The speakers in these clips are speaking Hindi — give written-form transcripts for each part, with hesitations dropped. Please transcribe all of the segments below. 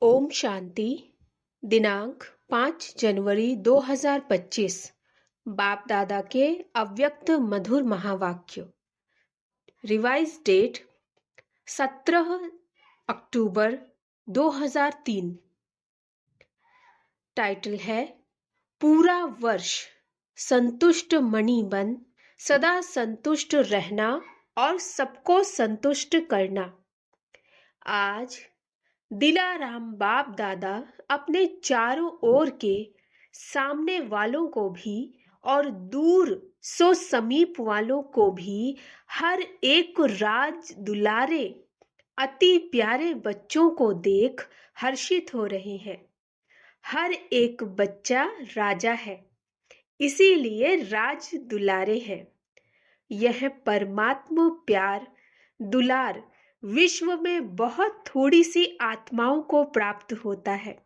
ओम शांति। दिनांक 5 जनवरी 2025। बाप दादा के अव्यक्त मधुर महावाक्य। रिवाइज डेट 17 अक्टूबर 2003। टाइटल है पूरा वर्ष संतुष्ट मणि बन सदा संतुष्ट रहना और सबको संतुष्ट करना। आज दिलाराम बाप दादा अपने चारों ओर के सामने वालों को भी और दूर सो समीप वालों को भी हर एक राज दुलारे अति प्यारे बच्चों को देख हर्षित हो रहे हैं। हर एक बच्चा राजा है, इसीलिए राज दुलारे हैं। यह परमात्मा प्यार दुलार विश्व में बहुत थोड़ी सी आत्माओं को प्राप्त होता है,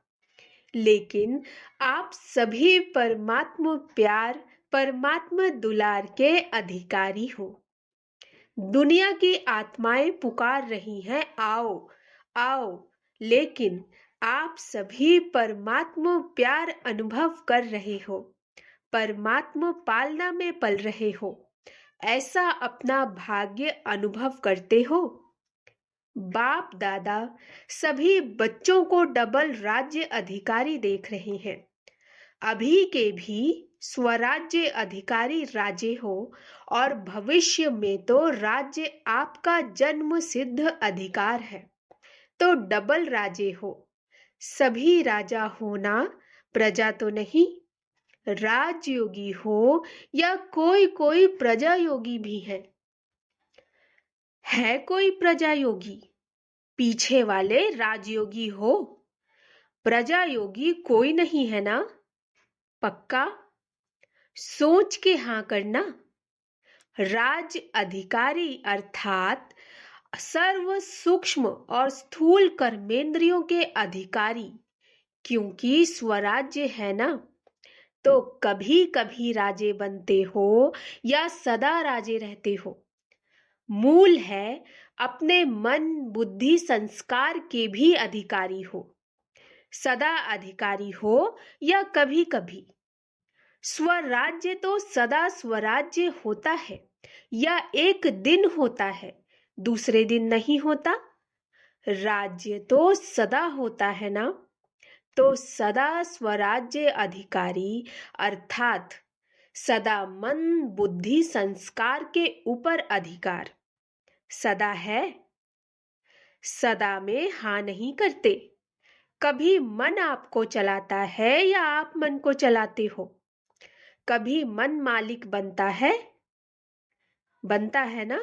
लेकिन आप सभी परमात्मा प्यार परमात्मा दुलार के अधिकारी हो। दुनिया की आत्माएं पुकार रही हैं, आओ आओ, लेकिन आप सभी परमात्मा प्यार अनुभव कर रहे हो, परमात्मा पालना में पल रहे हो। ऐसा अपना भाग्य अनुभव करते हो। बाप दादा सभी बच्चों को डबल राज्य अधिकारी देख रहे हैं। अभी के भी स्वराज्य अधिकारी राजे हो और भविष्य में तो राज्य आपका जन्म सिद्ध अधिकार है, तो डबल राजे हो। सभी राजा होना प्रजा तो नहीं, राजयोगी हो या कोई कोई प्रजा योगी भी है कोई प्रजा योगी? पीछे वाले राजयोगी हो, प्रजा योगी कोई नहीं है ना? पक्का? सोच के हाँ करना। राज अधिकारी अर्थात सर्व सूक्ष्म और स्थूल कर्मेंद्रियों के अधिकारी, क्योंकि स्वराज्य है ना, तो कभी कभी राजे बनते हो या सदा राजे रहते हो। मूल है अपने मन बुद्धि संस्कार के भी अधिकारी हो, सदा अधिकारी हो या कभी कभी। स्वराज्य तो सदा स्वराज्य होता है या एक दिन होता है, दूसरे दिन नहीं होता। राज्य तो सदा होता है ना, तो सदा स्वराज्य अधिकारी अर्थात सदा मन बुद्धि संस्कार के ऊपर अधिकार सदा है। सदा में हाँ नहीं करते। कभी मन आपको चलाता है या आप मन को चलाते हो? कभी मन मालिक बनता है ना,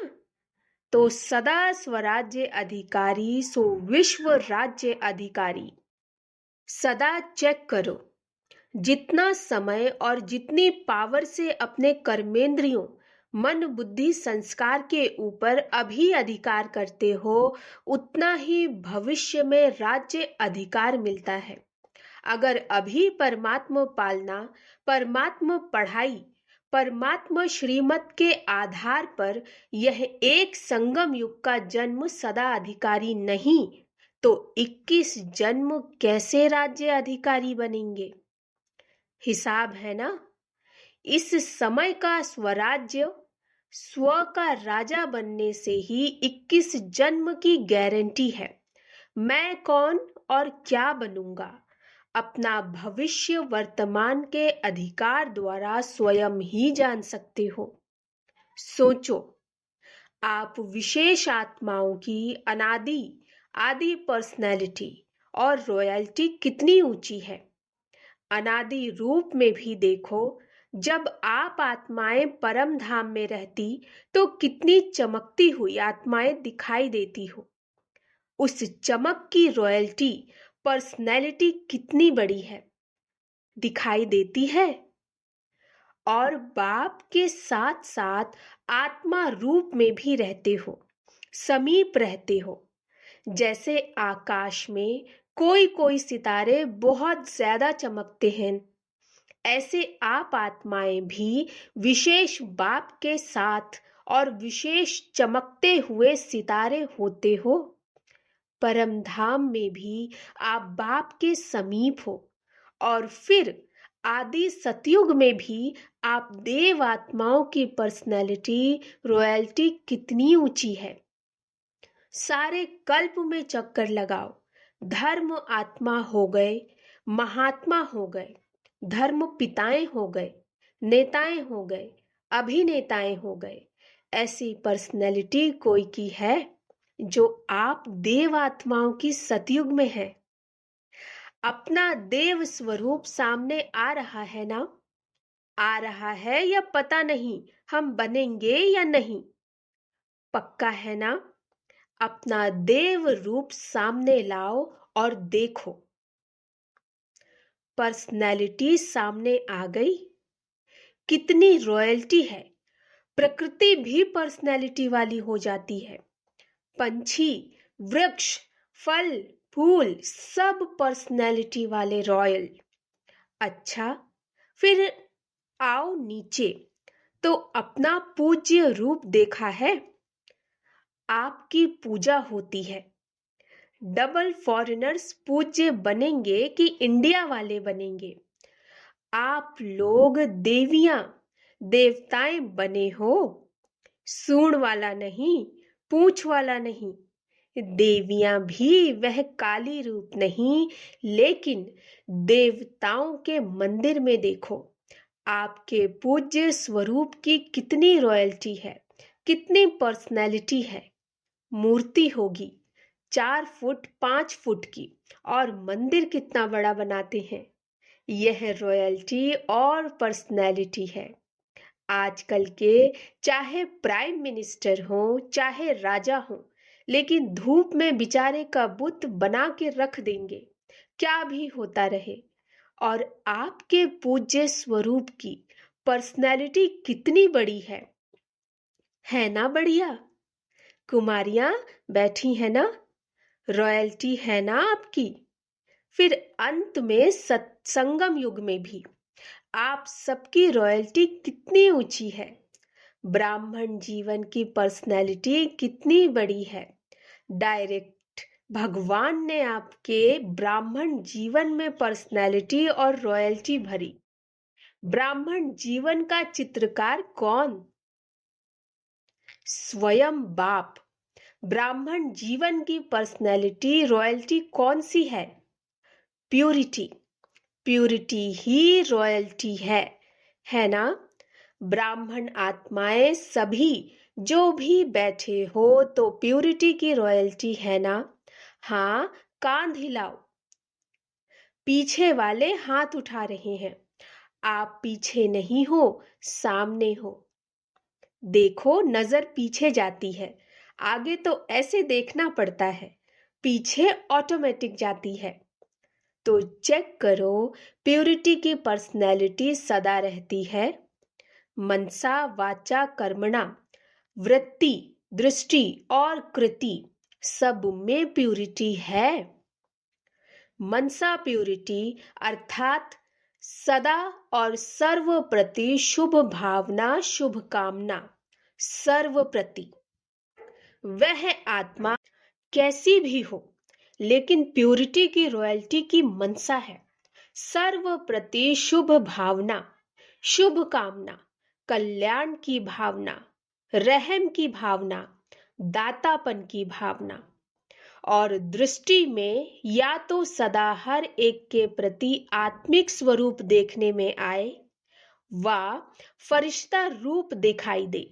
तो सदा स्वराज्य अधिकारी सो विश्व राज्य अधिकारी। सदा चेक करो, जितना समय और जितनी पावर से अपने कर्मेंद्रियों मन बुद्धि संस्कार के ऊपर अभी अधिकार करते हो, उतना ही भविष्य में राज्य अधिकार मिलता है। अगर अभी परमात्मा पालना, परमात्मा पढ़ाई, परमात्मा श्रीमत के आधार पर यह एक संगम युग का जन्म सदा अधिकारी नहीं, तो 21 जन्म कैसे राज्य अधिकारी बनेंगे? हिसाब है ना। इस समय का स्वराज्य स्व का राजा बनने से ही 21 जन्म की गारंटी है। मैं कौन और क्या बनूंगा, अपना भविष्य वर्तमान के अधिकार द्वारा स्वयं ही जान सकते हो। सोचो, आप विशेष आत्माओं की अनादि आदि पर्सनैलिटी और रॉयल्टी कितनी ऊंची है। अनादि रूप में भी देखो, जब आप आत्माएं परम धाम में रहती तो कितनी चमकती हुई आत्माएं दिखाई देती हो। उस चमक की रॉयल्टी पर्सनैलिटी कितनी बड़ी है, दिखाई देती है। और बाप के साथ साथ आत्मा रूप में भी रहते हो, समीप रहते हो। जैसे आकाश में कोई कोई सितारे बहुत ज्यादा चमकते हैं, ऐसे आप आत्माएं भी विशेष बाप के साथ और विशेष चमकते हुए सितारे होते हो। परम धाम में भी आप बाप के समीप हो, और फिर आदि सतयुग में भी आप देव आत्माओं की पर्सनैलिटी, रॉयल्टी कितनी ऊंची है। सारे कल्प में चक्कर लगाओ, धर्म आत्मा हो गए, महात्मा हो गए, धर्म पिताएं हो गए, नेताएं हो गए, अभिनेताएं हो गए। ऐसी पर्सनैलिटी कोई की है जो आप देव आत्माओं की सतयुग में है? अपना देव स्वरूप सामने आ रहा है ना? आ रहा है या पता नहीं हम बनेंगे या नहीं? पक्का है ना? अपना देव रूप सामने लाओ और देखो। पर्सनैलिटी सामने आ गई। कितनी रॉयल्टी है। प्रकृति भी पर्सनैलिटी वाली हो जाती है। पंछी, वृक्ष, फल, फूल सब पर्सनैलिटी वाले रॉयल। अच्छा, फिर आओ नीचे, तो अपना पूज्य रूप देखा है? आपकी पूजा होती है। डबल फॉरेनर्स पूज्य बनेंगे कि इंडिया वाले बनेंगे? आप लोग देवियां, देवताएं बने हो। सूंड वाला नहीं, पूंछ वाला नहीं। देवियां भी वह काली रूप नहीं, लेकिन देवताओं के मंदिर में देखो, आपके पूज्य स्वरूप की कितनी रॉयल्टी है, कितनी पर्सनैलिटी है। मूर्ति होगी 4 फुट 5 फुट की, और मंदिर कितना बड़ा बनाते हैं। यह रॉयल्टी और पर्सनैलिटी है। आजकल के चाहे प्राइम मिनिस्टर हो, चाहे राजा हो, लेकिन धूप में बेचारे का बुत बना के रख देंगे, क्या भी होता रहे। और आपके पूज्य स्वरूप की पर्सनैलिटी कितनी बड़ी है ना बढ़िया? कुमारियां बैठी है ना? रॉयल्टी है ना आपकी? फिर अंत में सत्संगम युग में भी आप सबकी रॉयल्टी कितनी ऊंची है। ब्राह्मण जीवन की पर्सनैलिटी कितनी बड़ी है। डायरेक्ट भगवान ने आपके ब्राह्मण जीवन में पर्सनैलिटी और रॉयल्टी भरी। ब्राह्मण जीवन का चित्रकार कौन? स्वयं बाप। ब्राह्मण जीवन की पर्सनैलिटी, रॉयल्टी कौन सी है? प्यूरिटी। प्यूरिटी ही रॉयल्टी है ना? ब्राह्मण आत्माएं सभी जो भी बैठे हो तो प्यूरिटी की रॉयल्टी है ना? हाँ, कान हिलाओ। पीछे वाले हाथ उठा रहे हैं। आप पीछे नहीं हो, सामने हो। देखो, नजर पीछे जाती है, आगे तो ऐसे देखना पड़ता है, पीछे ऑटोमेटिक जाती है। तो चेक करो, प्यूरिटी की पर्सनैलिटी सदा रहती है। मनसा वाचा कर्मणा, वृत्ति, दृष्टि और कृति सब में प्यूरिटी है। मनसा प्यूरिटी अर्थात सदा और सर्व प्रति शुभ भावना, शुभ कामना, सर्व प्रति। वह आत्मा कैसी भी हो, लेकिन प्यूरिटी की रॉयल्टी की मनसा है सर्व प्रति शुभ भावना, शुभ कामना, कल्याण की भावना, रहम की भावना, दातापन की भावना। और दृष्टि में या तो सदा हर एक के प्रति आत्मिक स्वरूप देखने में आए, वा फरिश्ता रूप दिखाई दे।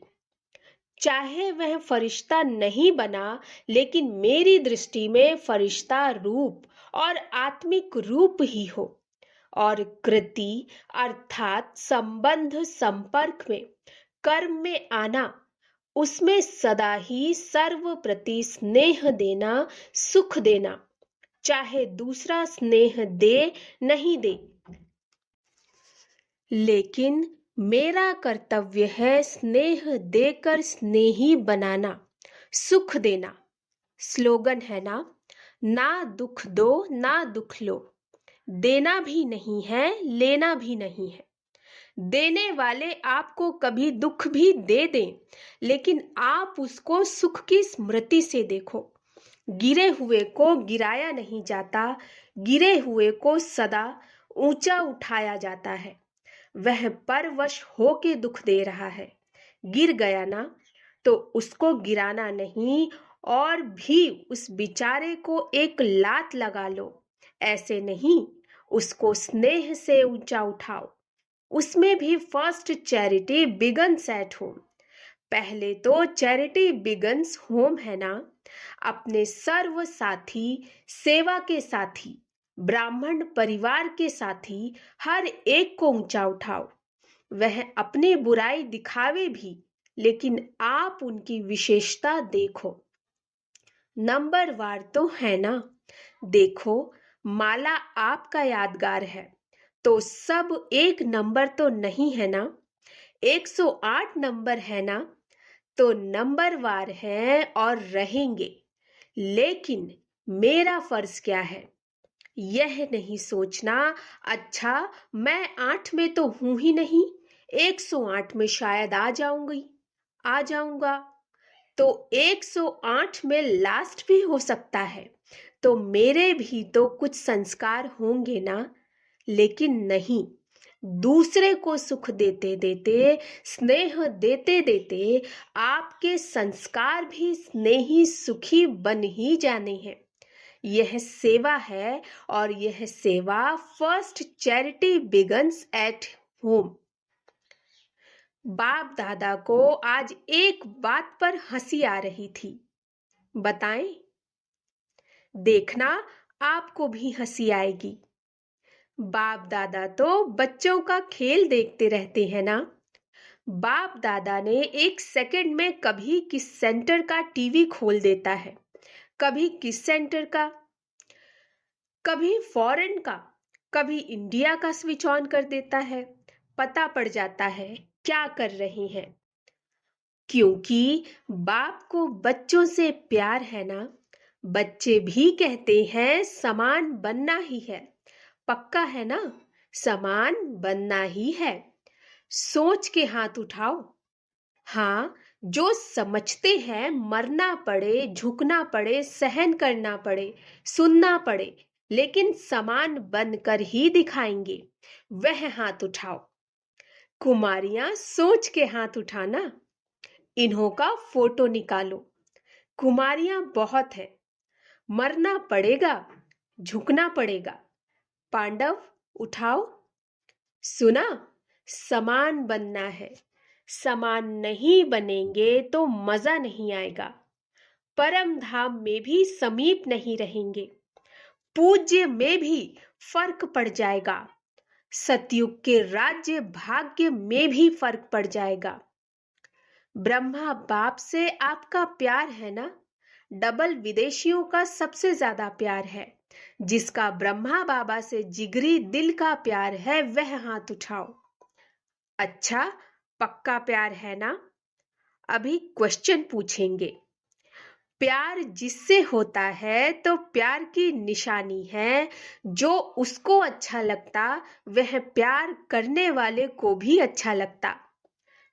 चाहे वह फरिश्ता नहीं बना, लेकिन मेरी दृष्टि में फरिश्ता रूप और आत्मिक रूप ही हो। और कृति अर्थात संबंध, संपर्क में, कर्म में आना, उसमें सदा ही सर्व प्रति स्नेह देना, सुख देना, चाहे दूसरा स्नेह दे नहीं दे। लेकिन मेरा कर्तव्य है स्नेह देकर स्नेही बनाना, सुख देना। स्लोगन है ना, ना दुख दो ना दुख लो। देना भी नहीं है, लेना भी नहीं है। देने वाले आपको कभी दुख भी दे दें, लेकिन आप उसको सुख की स्मृति से देखो। गिरे हुए को गिराया नहीं जाता, गिरे हुए को सदा ऊंचा उठाया जाता है। वह परवश होके दुख दे रहा है। गिर गया ना तो उसको गिराना नहीं, और भी उस बेचारे को एक लात लगा लो। ऐसे नहीं, उसको स्नेह से ऊंचा उठाओ। उसमें भी first charity begins at home. पहले तो चैरिटी बिगन्स होम है ना। अपने सर्व साथी, सेवा के साथी, ब्राह्मण परिवार के साथी हर एक को ऊंचा उठाओ। वह अपनी बुराई दिखावे भी, लेकिन आप उनकी विशेषता देखो। नंबरवार तो है ना। देखो, माला आपका यादगार है, तो सब एक नंबर तो नहीं है ना। 108 नंबर है ना, तो नंबरवार हैं और रहेंगे। लेकिन मेरा फर्ज क्या है, यह नहीं सोचना अच्छा मैं 8 में तो हूं ही नहीं, 108 में शायद आ जाऊंगा, तो 108 में लास्ट भी हो सकता है, तो मेरे भी तो कुछ संस्कार होंगे ना। लेकिन नहीं, दूसरे को सुख देते देते, स्नेह देते देते आपके संस्कार भी स्नेही सुखी बन ही जाने हैं। यह सेवा है, और यह सेवा first charity begins at home. बाप दादा को आज एक बात पर हंसी आ रही थी। बताएं? देखना, आपको भी हंसी आएगी। बाप दादा तो बच्चों का खेल देखते रहते हैं ना। बाप दादा ने एक सेकंड में कभी किस सेंटर का टीवी खोल देता है, कभी किस सेंटर का, कभी फॉरेन का, कभी इंडिया का स्विच ऑन कर देता है। पता पड़ जाता है क्या कर रहे हैं, क्योंकि बाप को बच्चों से प्यार है ना। बच्चे भी कहते हैं समान बनना ही है। पक्का है ना, समान बनना ही है। सोच के हाथ उठाओ। हाँ, जो समझते हैं मरना पड़े, झुकना पड़े, सहन करना पड़े, सुनना पड़े, लेकिन समान बनकर ही दिखाएंगे, वह हाथ उठाओ। कुमारियां, सोच के हाथ उठाना। इन्हों का फोटो निकालो। कुमारियां बहुत है, मरना पड़ेगा, झुकना पड़ेगा। पांडव, उठाओ। सुना, समान बनना है। समान नहीं बनेंगे तो मजा नहीं आएगा। परम धाम में भी समीप नहीं रहेंगे। पूज्य में भी फर्क पड़ जाएगा। सतयुग के राज्य भाग्य में भी फर्क पड़ जाएगा। ब्रह्मा बाप से आपका प्यार है ना। डबल विदेशियों का सबसे ज्यादा प्यार है। जिसका ब्रह्मा बाबा से जिगरी दिल का प्यार है, वह हाथ उठाओ। अच्छा, पक्का प्यार है ना। अभी क्वेश्चन पूछेंगे। प्यार जिससे होता है तो प्यार की निशानी है, जो उसको अच्छा लगता वह प्यार करने वाले को भी अच्छा लगता।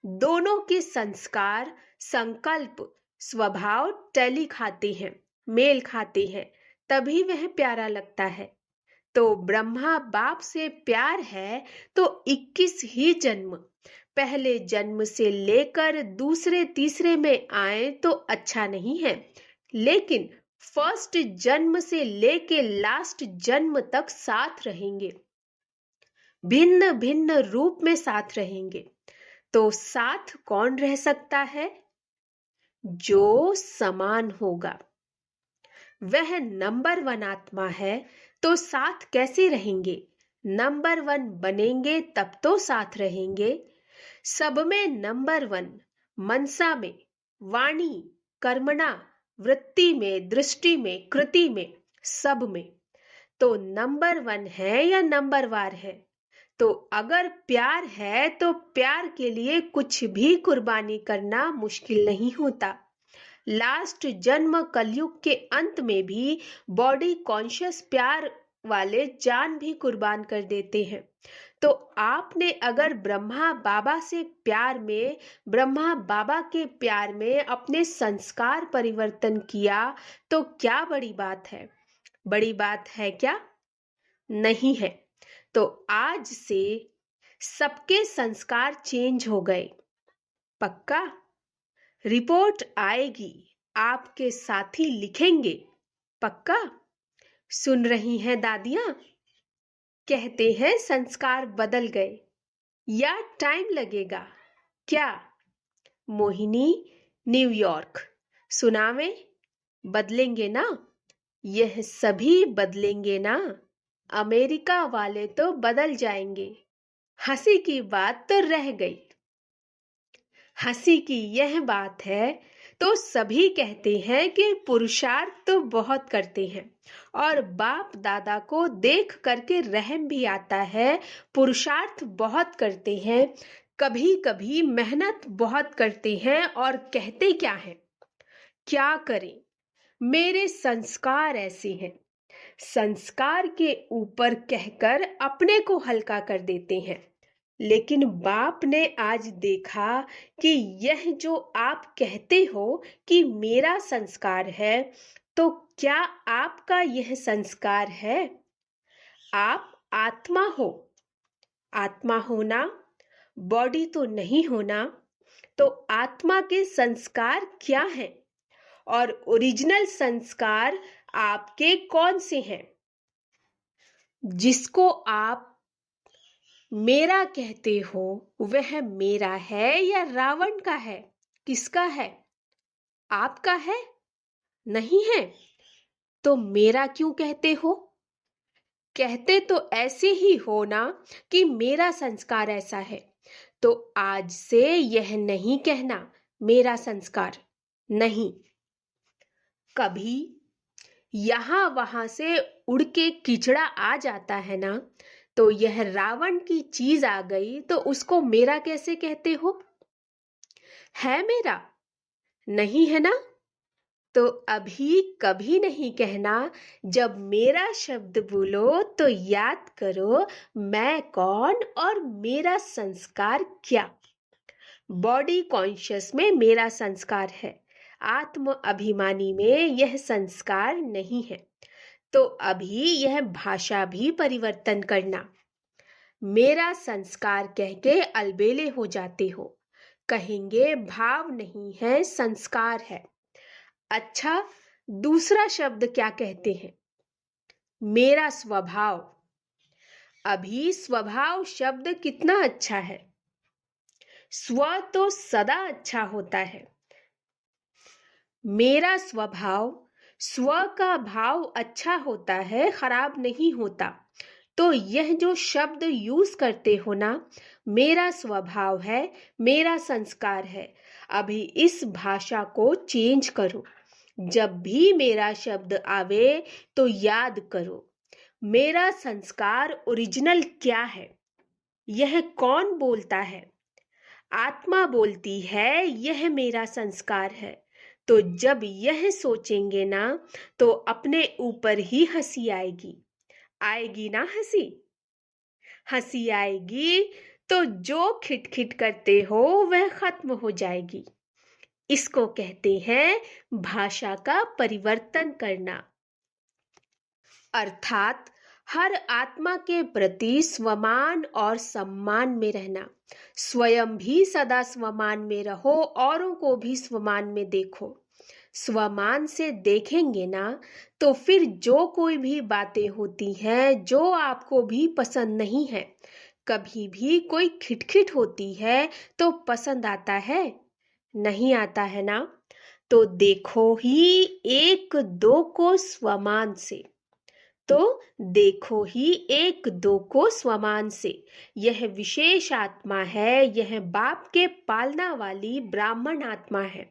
दोनों के संस्कार, संकल्प, स्वभाव टैली खाते हैं, मेल खाते हैं, तभी वह प्यारा लगता है। तो ब्रह्मा बाप से प्यार है तो 21 ही जन्म, पहले जन्म से लेकर दूसरे तीसरे में आए तो अच्छा नहीं है, लेकिन फर्स्ट जन्म से लेके लास्ट जन्म तक साथ रहेंगे। भिन्न भिन्न रूप में साथ रहेंगे। तो साथ कौन रह सकता है? जो समान होगा। वह नंबर 1 आत्मा है, तो साथ कैसे रहेंगे? नंबर 1 बनेंगे तब तो साथ रहेंगे। सब में नंबर 1, मनसा में, वाणी, कर्मणा, वृत्ति में, दृष्टि में, कृति में, सब में। तो नंबर 1 है या नंबरवार है? तो अगर प्यार है तो प्यार के लिए कुछ भी कुर्बानी करना मुश्किल नहीं होता। लास्ट जन्म कलयुग के अंत में भी बॉडी कॉन्शियस प्यार वाले जान भी कुर्बान कर देते हैं। तो आपने अगर ब्रह्मा बाबा के प्यार में अपने संस्कार परिवर्तन किया तो क्या बड़ी बात है? बड़ी बात है क्या? नहीं है। तो आज से सबके संस्कार चेंज हो गए। पक्का? रिपोर्ट आएगी, आपके साथी लिखेंगे। पक्का? सुन रही हैं दादियां? कहते हैं संस्कार बदल गए या टाइम लगेगा क्या? मोहिनी, न्यूयॉर्क, सुनावे? बदलेंगे ना? यह सभी बदलेंगे ना? अमेरिका वाले तो बदल जाएंगे। हंसी की बात तो रह गई। हंसी की यह बात है तो सभी कहते हैं कि पुरुषार्थ तो बहुत करते हैं और बाप दादा को देख करके रहम भी आता है। पुरुषार्थ बहुत करते हैं, कभी कभी मेहनत बहुत करते हैं और कहते क्या हैं? क्या करें, मेरे संस्कार ऐसे हैं। संस्कार के ऊपर कहकर अपने को हल्का कर देते हैं। लेकिन बाप ने आज देखा कि यह जो आप कहते हो कि मेरा संस्कार है, तो क्या आपका यह संस्कार है? आप आत्मा हो। आत्मा होना, बॉडी तो नहीं होना। तो आत्मा के संस्कार क्या हैं? और ओरिजिनल संस्कार आपके कौन से हैं? जिसको आप मेरा कहते हो वह मेरा है या रावण का है? किसका है? आपका है? नहीं है तो मेरा क्यों कहते हो? कहते तो ऐसे ही हो ना कि मेरा संस्कार ऐसा है। तो आज से यह नहीं कहना मेरा संस्कार नहीं। कभी यहां वहां से उड़ के कीचड़ा आ जाता है ना, तो यह रावण की चीज आ गई तो उसको मेरा कैसे कहते हो? है मेरा? नहीं है ना? तो अभी कभी नहीं कहना। जब मेरा शब्द बोलो तो याद करो मैं कौन और मेरा संस्कार क्या। बॉडी कॉन्शियस में मेरा संस्कार है, आत्म अभिमानी में यह संस्कार नहीं है। तो अभी यह भाषा भी परिवर्तन करना। मेरा संस्कार कह के अलबेले हो जाते हो। कहेंगे भाव नहीं है, संस्कार है। अच्छा, दूसरा शब्द क्या कहते हैं? मेरा स्वभाव। अभी स्वभाव शब्द कितना अच्छा है। स्व तो सदा अच्छा होता है। मेरा स्वभाव, स्व का भाव अच्छा होता है, खराब नहीं होता। तो यह जो शब्द यूज करते हो ना, मेरा स्वभाव है, मेरा संस्कार है, अभी इस भाषा को चेंज करो। जब भी मेरा शब्द आवे तो याद करो मेरा संस्कार ओरिजिनल क्या है। यह कौन बोलता है? आत्मा बोलती है यह मेरा संस्कार है। तो जब यह सोचेंगे ना तो अपने ऊपर ही हंसी आएगी। आएगी ना हंसी? हंसी आएगी तो जो खिटखिट करते हो वह खत्म हो जाएगी। इसको कहते हैं भाषा का परिवर्तन करना। अर्थात हर आत्मा के प्रति स्वमान और सम्मान में रहना। स्वयं भी सदा स्वमान में रहो, औरों को भी स्वमान में देखो। स्वमान से देखेंगे ना तो फिर जो कोई भी बातें होती हैं जो आपको भी पसंद नहीं है, कभी भी कोई खिटखिट होती है तो पसंद आता है? नहीं आता है ना? तो देखो ही एक दो को स्वमान से। तो देखो ही एक दो को स्वमान से। यह विशेष आत्मा है, यह बाप के पालना वाली ब्राह्मण आत्मा है।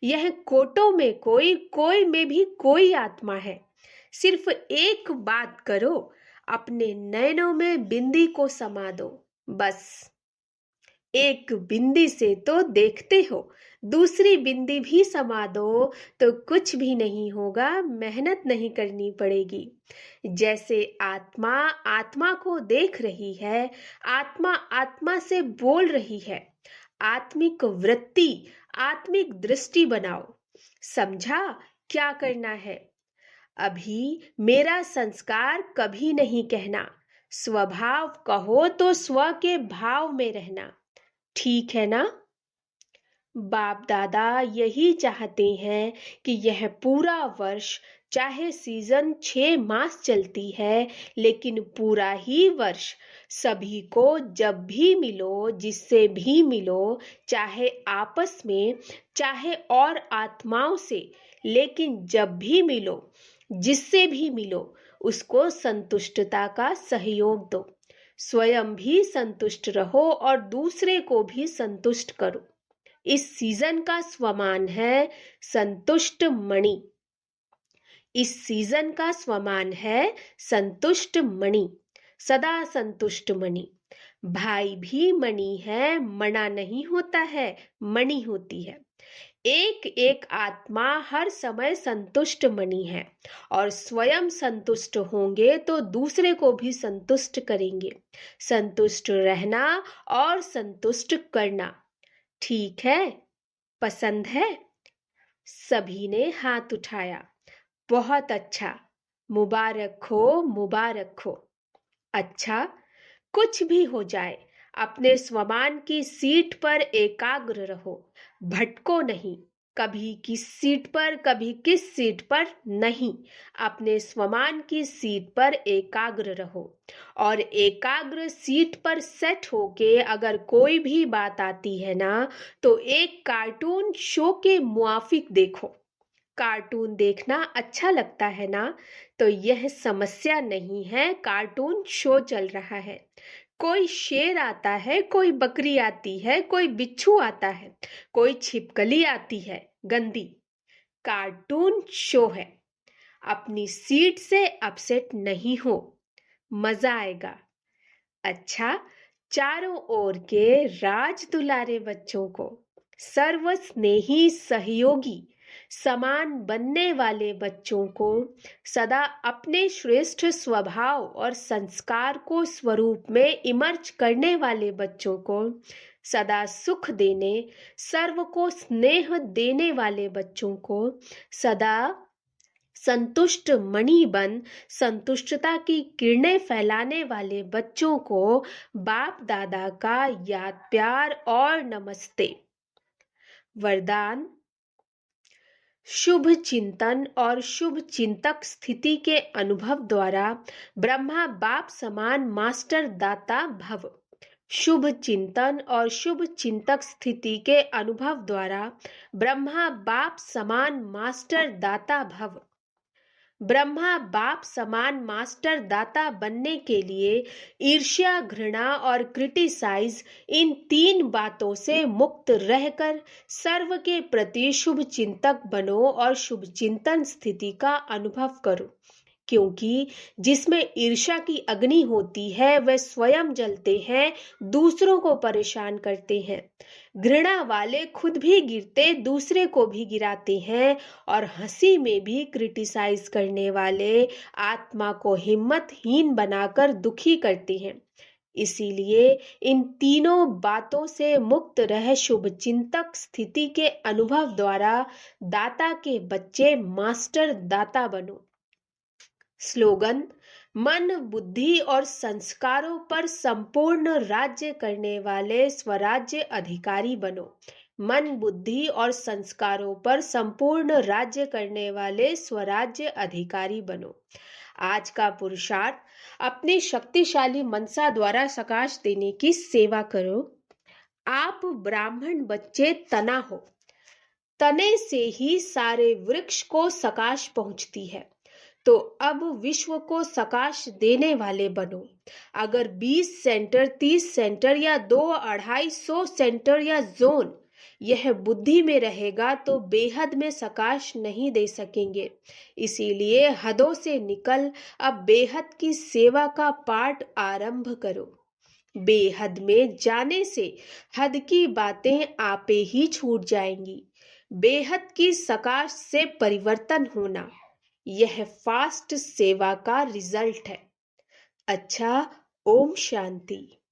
यह कोटों में कोई, कोई में भी कोई आत्मा है। सिर्फ एक बात करो, अपने नयनों में बिंदी को समा दो, बस। एक बिंदी से तो देखते हो, दूसरी बिंदी भी समा दो तो कुछ भी नहीं होगा, मेहनत नहीं करनी पड़ेगी। जैसे आत्मा आत्मा को देख रही है, आत्मा आत्मा से बोल रही है। आत्मिक वृत्ति, आत्मिक दृष्टि बनाओ। समझा क्या करना है? अभी मेरा संस्कार कभी नहीं कहना, स्वभाव कहो तो स्व के भाव में रहना। ठीक है ना? बाप दादा यही चाहते हैं कि यह पूरा वर्ष, चाहे सीजन 6 मास चलती है, लेकिन पूरा ही वर्ष सभी को जब भी मिलो, जिससे भी मिलो, चाहे आपस में, चाहे और आत्माओं से, लेकिन जब भी मिलो, जिससे भी मिलो, उसको संतुष्टता का सहयोग दो। स्वयं भी संतुष्ट रहो और दूसरे को भी संतुष्ट करो। इस सीजन का स्वमान है संतुष्ट मणि। इस सीजन का स्वमान है संतुष्ट मणि, सदा संतुष्ट मणि। भाई भी मणि है, मणा नहीं होता है, मणि होती है। एक एक आत्मा हर समय संतुष्ट मणि है, और स्वयं संतुष्ट होंगे तो दूसरे को भी संतुष्ट करेंगे। संतुष्ट रहना और संतुष्ट करना। ठीक है? पसंद है? सभी ने हाथ उठाया। बहुत अच्छा, मुबारक हो, मुबारक हो। अच्छा, कुछ भी हो जाए, अपने स्वमान की सीट पर एकाग्र रहो, भटको नहीं। कभी किस सीट पर, कभी किस सीट पर नहीं, अपने स्वमान की सीट पर एकाग्र रहो। और एकाग्र सीट पर सेट होके अगर कोई भी बात आती है ना, तो एक कार्टून शो के मुआफिक देखो। कार्टून देखना अच्छा लगता है ना? तो यह समस्या नहीं है, कार्टून शो चल रहा है। कोई शेर आता है, कोई बकरी आती है, कोई बिच्छू आता है, कोई छिपकली आती है गंदी। कार्टून शो है। अपनी सीट से अपसेट नहीं हो, मजा आएगा। अच्छा, चारों ओर के राज दुलारे बच्चों को, सर्व स्नेही सहयोगी समान बनने वाले बच्चों को, सदा अपने श्रेष्ठ स्वभाव और संस्कार को स्वरूप में इमर्ज करने वाले बच्चों को, सदा सुख देने, सर्व को स्नेह देने वाले बच्चों को, सदा संतुष्ट मणि बन संतुष्टता की किरणें फैलाने वाले बच्चों को बाप दादा का याद प्यार और नमस्ते। वरदान। शुभ चिंतन और शुभ चिंतक स्थिति के अनुभव द्वारा ब्रह्मा बाप समान मास्टर दाता भव। शुभ चिंतन और शुभ चिंतक स्थिति के अनुभव द्वारा ब्रह्मा बाप समान मास्टर दाता भव। ब्रह्मा बाप समान मास्टर दाता बनने के लिए ईर्ष्या, घृणा और क्रिटिसाइज, इन 3 बातों से मुक्त रहकर सर्व के प्रति शुभ चिंतक बनो और शुभ चिंतन स्थिति का अनुभव करो। क्योंकि जिसमें ईर्ष्या की अग्नि होती है वह स्वयं जलते हैं, दूसरों को परेशान करते हैं। घृणा वाले खुद भी गिरते, दूसरे को भी गिराते हैं। और हंसी में भी क्रिटिसाइज करने वाले आत्मा को हिम्मतहीन बनाकर दुखी करते हैं। इसीलिए इन तीनों बातों से मुक्त रह शुभ चिंतक स्थिति के अनुभव द्वारा दाता के बच्चे मास्टर दाता बनो। स्लोगन। मन, बुद्धि और संस्कारों पर संपूर्ण राज्य करने वाले स्वराज्य अधिकारी बनो। मन, बुद्धि और संस्कारों पर संपूर्ण राज्य करने वाले स्वराज्य अधिकारी बनो। आज का पुरुषार्थ, अपनी शक्तिशाली मनसा द्वारा सकाश देने की सेवा करो। आप ब्राह्मण बच्चे तना हो। तने से ही सारे वृक्ष को सकाश पहुंचती है। तो अब विश्व को सकाश देने वाले बनो। अगर 20 सेंटर, 30 सेंटर या 200-250 सेंटर या जोन यह बुद्धि में रहेगा तो बेहद में सकाश नहीं दे सकेंगे। इसीलिए हदों से निकल अब बेहद की सेवा का पाठ आरंभ करो। बेहद में जाने से हद की बातें आपे ही छूट जाएंगी। बेहद की सकाश से परिवर्तन होना, यह फास्ट सेवा का रिजल्ट है। अच्छा, ओम शांति।